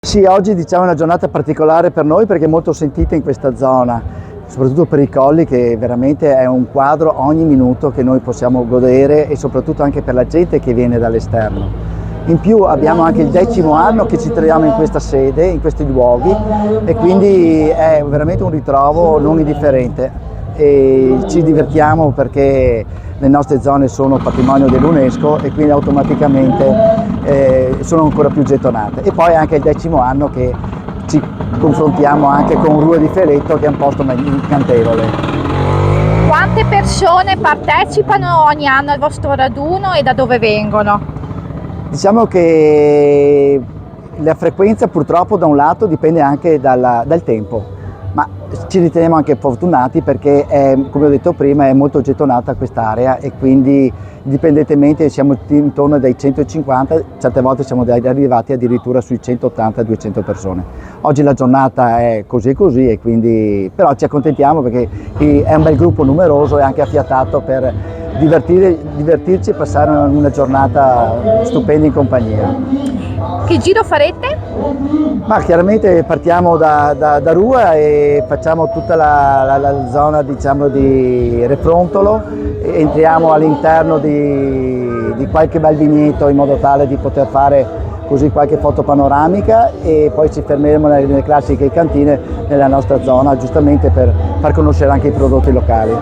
Sì, oggi diciamo è una giornata particolare per noi perché è molto sentita in questa zona, soprattutto per i colli, che veramente è un quadro ogni minuto che noi possiamo godere, e soprattutto anche per la gente che viene dall'esterno. In più abbiamo anche il 10° anno che ci troviamo in questa sede, in questi luoghi, e quindi è veramente un ritrovo non indifferente e ci divertiamo perché le nostre zone sono patrimonio dell'UNESCO e quindi automaticamente sono ancora più gettonate. E poi anche il 10° anno che ci confrontiamo anche con Rua di Feletto, che è un posto incantevole. Quante persone partecipano ogni anno al vostro raduno e da dove vengono? Diciamo che la frequenza purtroppo da un lato dipende anche dal tempo, ma ci riteniamo anche fortunati perché come ho detto prima, è molto gettonata quest'area e quindi indipendentemente siamo intorno dai 150, certe volte siamo arrivati addirittura sui 180-200 persone. Oggi la giornata è così così e quindi però ci accontentiamo perché è un bel gruppo numeroso e anche affiatato per divertirci e passare una giornata stupenda in compagnia. Che giro farete? Ma chiaramente partiamo da Rua e facciamo tutta la zona, diciamo, di Refrontolo, entriamo all'interno di qualche bel vigneto in modo tale di poter fare così qualche foto panoramica, e poi ci fermeremo nelle classiche cantine nella nostra zona, giustamente per far conoscere anche i prodotti locali.